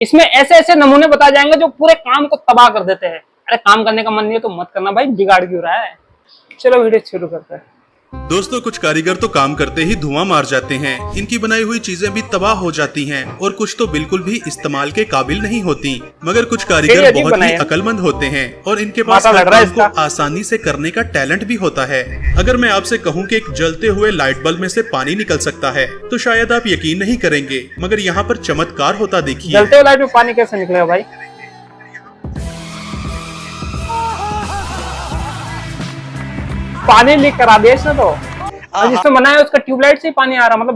इसमें ऐसे ऐसे नमूने बताए जाएंगे जो पूरे काम को तबाह कर देते हैं। अरे काम करने का मन नहीं है तो मत करना भाई, बिगाड़ क्यों रहा है। चलो वीडियो शुरू करते हैं। दोस्तों, कुछ कारीगर तो काम करते ही धुआं मार जाते हैं। इनकी बनाई हुई चीजें भी तबाह हो जाती हैं और कुछ तो बिल्कुल भी इस्तेमाल के काबिल नहीं होती। मगर कुछ कारीगर बहुत ही अक्लमंद होते हैं और इनके पास हर काम को आसानी से करने का टैलेंट भी होता है। अगर मैं आपसे कहूं कि एक जलते हुए लाइट बल्ब में से पानी निकल सकता है तो शायद आप यकीन नहीं करेंगे, मगर यहाँ पर चमत्कार होता देखिए। जलते हुए लाइट में पानी कैसे निकलेगा भाई? पानी लीक करा दिया इसने तो। और जिसने बनाया उसका ट्यूबलाइट से ही पानी आ रहा, मतलब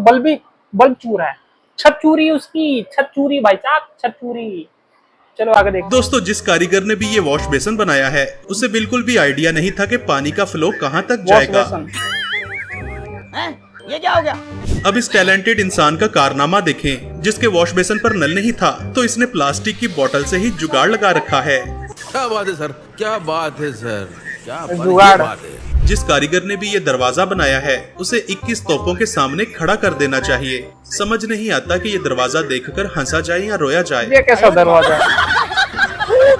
बल्ब चूर है। छत चूरी उसकी, छत चूरी भाई साहब, छत चूरी। चलो आगे देखो। दोस्तों, जिस कारीगर ने भी ये वॉश बेसन बनाया है उसे बिल्कुल भी आइडिया नहीं था कि पानी का फ्लो कहाँ तक जाएगा। ये क्या हो गया? अब इस टैलेंटेड इंसान का कारनामा देखें, जिसके वॉश बेसन पर नल नहीं था तो इसने प्लास्टिक की बोतल से ही जुगाड़ लगा रखा है। क्या बात है सर, क्या बात है सर, क्या जुगाड़ बात है। जिस कारीगर ने भी ये दरवाजा बनाया है उसे 21 तोपों के सामने खड़ा कर देना चाहिए। समझ नहीं आता कि ये दरवाजा देखकर हंसा जाए या रोया जाए। ये कैसा दरवाजा?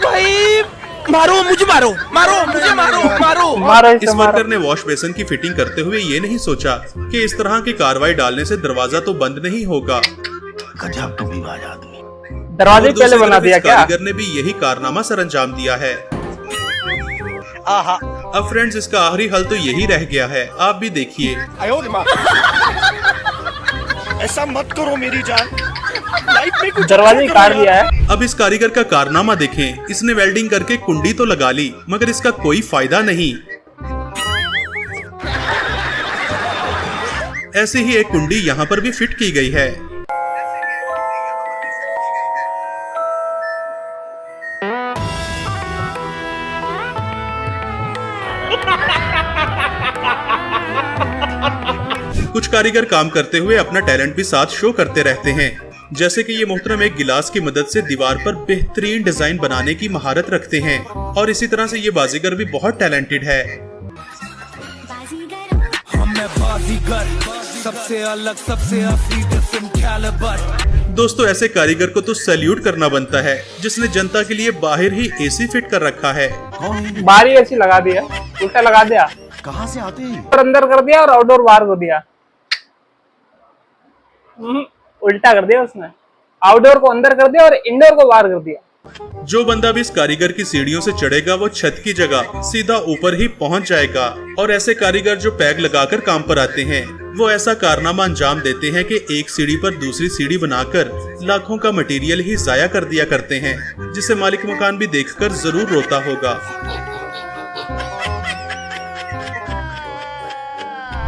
भाई मारो मुझे, मारो मुझे, मारो इस वर्कर ने वॉश बेसन की फिटिंग करते हुए ये नहीं सोचा कि इस तरह की कार्रवाई डालने से दरवाजा तो बंद नहीं होगा। गजब तुम भी आदमी। दरवाजे पहले बना दिया क्या? कारीगर ने भी यही कारनामा सरअंजाम दिया है। अब फ्रेंड्स, इसका आखिरी हल तो यही रह गया है, आप भी देखिए। ऐसा मत करो मेरी जान, लाइफ में कुछ दरवाजे काट दिया है। अब इस कारीगर का कारनामा देखें, इसने वेल्डिंग करके कुंडी तो लगा ली मगर इसका कोई फायदा नहीं। ऐसे ही एक कुंडी यहाँ पर भी फिट की गई है। कुछ कारीगर काम करते हुए अपना टैलेंट भी साथ शो करते रहते हैं। जैसे कि ये मोहतरम एक गिलास की मदद से दीवार पर बेहतरीन डिजाइन बनाने की महारत रखते हैं और इसी तरह से ये बाजीगर भी बहुत टैलेंटेड है। सबसे अलग, सबसे दोस्तों, ऐसे कारीगर को तो सैल्यूट करना बनता है जिसने जनता के लिए बाहर ही एसी फिट कर रखा है। बाहर ही एसी लगा दिया, उल्टा लगा दिया। कहाँ से आते हैं? और अंदर कर दिया और आउटडोर बाहर कर दिया। उल्टा कर दिया उसने, आउटडोर को अंदर कर दिया और इंडोर को बाहर कर दिया। जो बंदा भी इस कारीगर की सीढ़ियों से चढ़ेगा वो छत की जगह सीधा ऊपर ही पहुंच जाएगा। और ऐसे कारीगर जो पैग लगाकर काम पर आते हैं वो ऐसा कारनामा अंजाम देते हैं कि एक सीढ़ी पर दूसरी सीढ़ी बनाकर लाखों का मटेरियल ही जाया कर दिया करते हैं, जिसे मालिक मकान भी देखकर जरूर रोता होगा।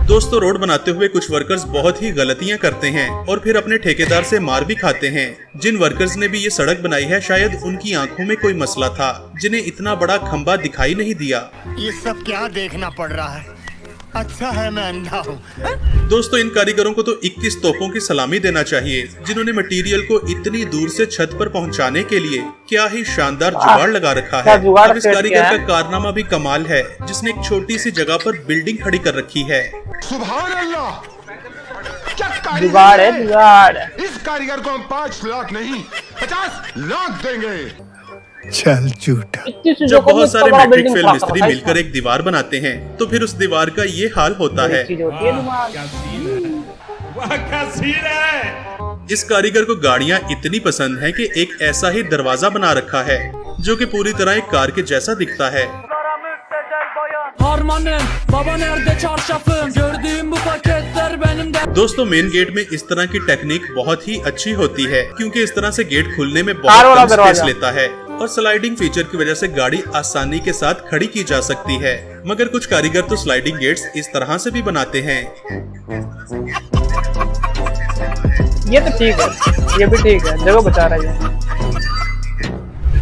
दोस्तों, रोड बनाते हुए कुछ वर्कर्स बहुत ही गलतियां करते हैं और फिर अपने ठेकेदार से मार भी खाते हैं। जिन वर्कर्स ने भी ये सड़क बनाई है शायद उनकी आंखों में कोई मसला था, जिन्हें इतना बड़ा खंबा दिखाई नहीं दिया। ये सब क्या देखना पड़ रहा है? अच्छा है मैं अंधा हूँ। दोस्तों, इन कारीगरों को तो 21 तोपों की सलामी देना चाहिए, जिन्होंने मटेरियल को इतनी दूर से छत पर पहुंचाने के लिए क्या ही शानदार जुगाड़ लगा रखा है। अब इस कारीगर का कारनामा भी कमाल है, जिसने एक छोटी सी जगह पर बिल्डिंग खड़ी कर रखी है। सुभान अल्लाह, क्या जुगाड़ है, जुगाड़। इस कारीगर को हम 5 लाख नहीं 50 लाख देंगे। चल झूठा। जब बहुत सारे मैट्रिक फेल मिस्त्री मिलकर एक दीवार बनाते हैं तो फिर उस दीवार का ये हाल होता है। इस कारीगर को गाड़ियाँ इतनी पसंद हैं कि एक ऐसा ही दरवाजा बना रखा है जो कि पूरी तरह एक कार के जैसा दिखता है। दोस्तों, मेन गेट में इस तरह की टेक्निक बहुत ही अच्छी होती है क्योंकि इस तरह से गेट खुलने में बहुत कम स्पेस लेता है और स्लाइडिंग फीचर की वजह से गाड़ी आसानी के साथ खड़ी की जा सकती है। मगर कुछ कारीगर तो स्लाइडिंग गेट्स इस तरह से भी बनाते हैं। ये तो ठीक है, ये भी ठीक है, जगह बचा रहा है।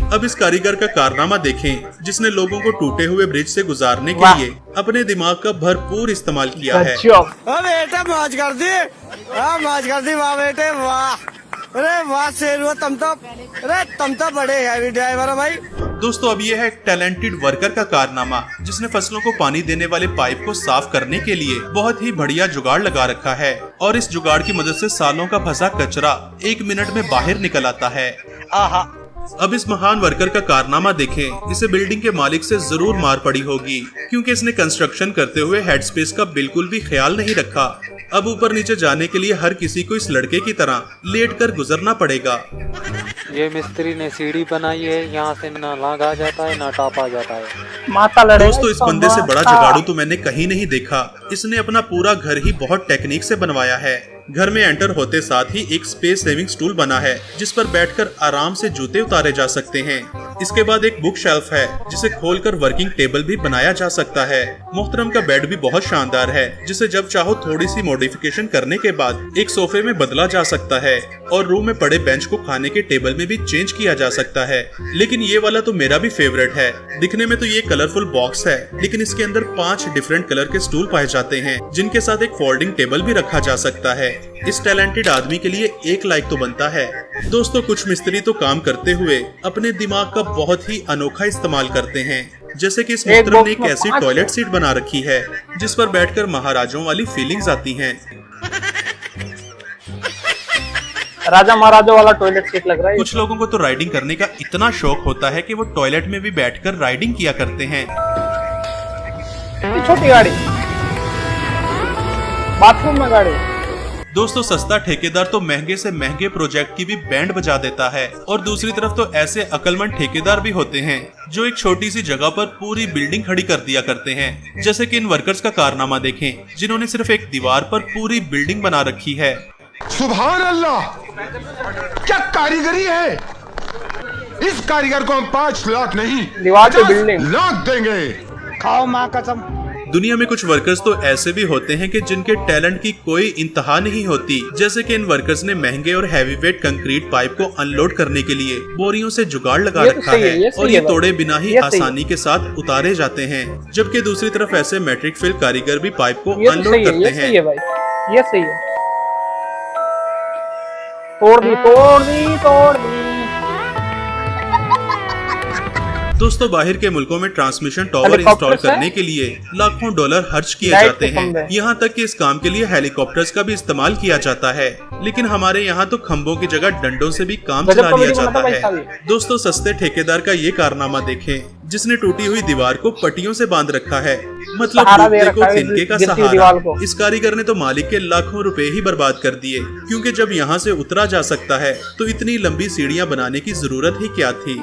अब इस कारीगर का कारनामा देखें, जिसने लोगों को टूटे हुए ब्रिज से गुजारने के लिए अपने दिमाग का भरपूर इस्तेमाल किया है। बेटा मौज कर दी, मौज कर दी, वाह बेटे वाह। अरे वाह शेर, तुम तो बड़े हैवी ड्राइवर हो भाई। दोस्तों, अब ये है टैलेंटेड वर्कर का कारनामा, जिसने फसलों को पानी देने वाले पाइप को साफ करने के लिए बहुत ही बढ़िया जुगाड़ लगा रखा है और इस जुगाड़ की मदद से सालों का फंसा कचरा 1 मिनट में बाहर निकल आता है। अब इस महान वर्कर का कारनामा देखें। इसे बिल्डिंग के मालिक से जरूर मार पड़ी होगी, क्योंकि इसने कंस्ट्रक्शन करते हुए हेड स्पेस का बिल्कुल भी ख्याल नहीं रखा। अब ऊपर नीचे जाने के लिए हर किसी को इस लड़के की तरह लेटकर गुजरना पड़ेगा। ये मिस्त्री ने सीढ़ी बनाई है, यहाँ से ना लाग आ जाता है ना टाप आ जाता है। माता लड़े। दोस्तों, इस बंदे से बड़ा जुगाड़ू तो मैंने कहीं नहीं देखा। इसने अपना पूरा घर ही बहुत टेक्निक से बनवाया है। घर में एंटर होते साथ ही एक स्पेस सेविंग स्टूल बना है, जिस पर बैठकर आराम से जूते उतारे जा सकते हैं। इसके बाद एक बुक शेल्फ है, जिसे खोलकर वर्किंग टेबल भी बनाया जा सकता है। मोहतरम का बेड भी बहुत शानदार है, जिसे जब चाहो थोड़ी सी मॉडिफिकेशन करने के बाद एक सोफे में बदला जा सकता है, और रूम में पड़े बेंच को खाने के टेबल में भी चेंज किया जा सकता है। लेकिन ये वाला तो मेरा भी फेवरेट है। दिखने में तो ये कलरफुल बॉक्स है, लेकिन इसके अंदर 5 डिफरेंट कलर के स्टूल पाए जाते हैं, जिनके साथ एक फोल्डिंग टेबल भी रखा जा सकता है। इस टैलेंटेड आदमी के लिए 1 लाइक तो बनता है। दोस्तों, कुछ मिस्त्री तो काम करते हुए अपने दिमाग का बहुत ही अनोखा इस्तेमाल करते हैं, जैसे कि इस मित्र ने एक ऐसी टॉयलेट सीट बना रखी है, जिस पर बैठकर महाराजों वाली फीलिंग्स आती हैं। राजा महाराजों वाला टॉयलेट सीट लग रहा है। कुछ लोगों को तो राइडिंग करने का इतना शौक होता है कि वो टॉयलेट में भी बैठकर राइडिंग किया करते हैं। छोटी गाड़ी, बाथरूम में गाड़ी। दोस्तों, सस्ता ठेकेदार तो महंगे से महंगे प्रोजेक्ट की भी बैंड बजा देता है, और दूसरी तरफ तो ऐसे अक्लमंद ठेकेदार भी होते हैं जो एक छोटी सी जगह पर पूरी बिल्डिंग खड़ी कर दिया करते हैं। जैसे कि इन वर्कर्स का कारनामा देखें, जिन्होंने सिर्फ एक दीवार पर पूरी बिल्डिंग बना रखी है। सुभान अल्लाह, क्या कारीगरी है। इस कारीगर को हम 5 लाख नहीं, दीवार पे 50 बिल्डिंग लाख देंगे। खाओ माँ कसम। दुनिया में कुछ वर्कर्स तो ऐसे भी होते हैं कि जिनके टैलेंट की कोई इंतहा नहीं होती। जैसे कि इन वर्कर्स ने महंगे और हैवी वेट कंक्रीट पाइप को अनलोड करने के लिए बोरियों से जुगाड़ लगा रखा है, और ये तोड़े बिना ही आसानी के साथ उतारे जाते हैं। जबकि दूसरी तरफ ऐसे मैट्रिक फेल कारीगर भी पाइप को अनलोड करते हैं। ये सही है। तोड़ दी। दोस्तों, बाहर के मुल्कों में ट्रांसमिशन टावर इंस्टॉल करने के लिए लाखों डॉलर खर्च किए जाते हैं। यहाँ तक कि इस काम के लिए हेलीकॉप्टर्स का भी इस्तेमाल किया जाता है, लेकिन हमारे यहाँ तो खंभों की जगह डंडों से भी काम चला लिया जाता है। दोस्तों, सस्ते ठेकेदार का ये कारनामा देखें, जिसने टूटी हुई दीवार को पट्टियों से बांध रखा है, मतलब डूबने को तिनके का सहारा। इस कारीगर ने तो मालिक के लाखों रुपए ही बर्बाद कर दिए, क्योंकि जब यहाँ से उतरा जा सकता है तो इतनी लंबी सीढ़ियाँ बनाने की जरूरत ही क्या थी।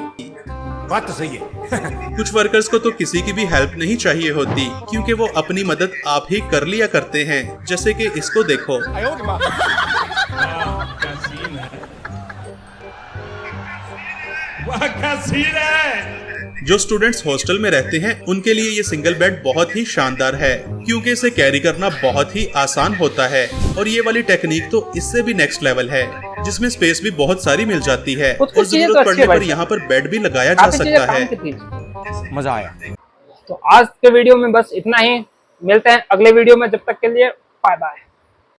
बात तो सही है। कुछ वर्कर्स को तो किसी की भी हेल्प नहीं चाहिए होती, क्योंकि वो अपनी मदद आप ही कर लिया करते हैं। जैसे कि इसको देखो। जो स्टूडेंट्स हॉस्टल में रहते हैं, उनके लिए ये सिंगल बेड बहुत ही शानदार है, क्योंकि इसे कैरी करना बहुत ही आसान होता है। और ये वाली टेक्निक तो इससे भी नेक्स्ट लेवल है, जिसमें स्पेस भी बहुत सारी मिल जाती है, और जरूरत पड़ने पर यहाँ पर बेड भी लगाया जा सकता है। मजा आया। तो आज के वीडियो में बस इतना ही। मिलते हैं अगले वीडियो में, जब तक के लिए बाय बाय।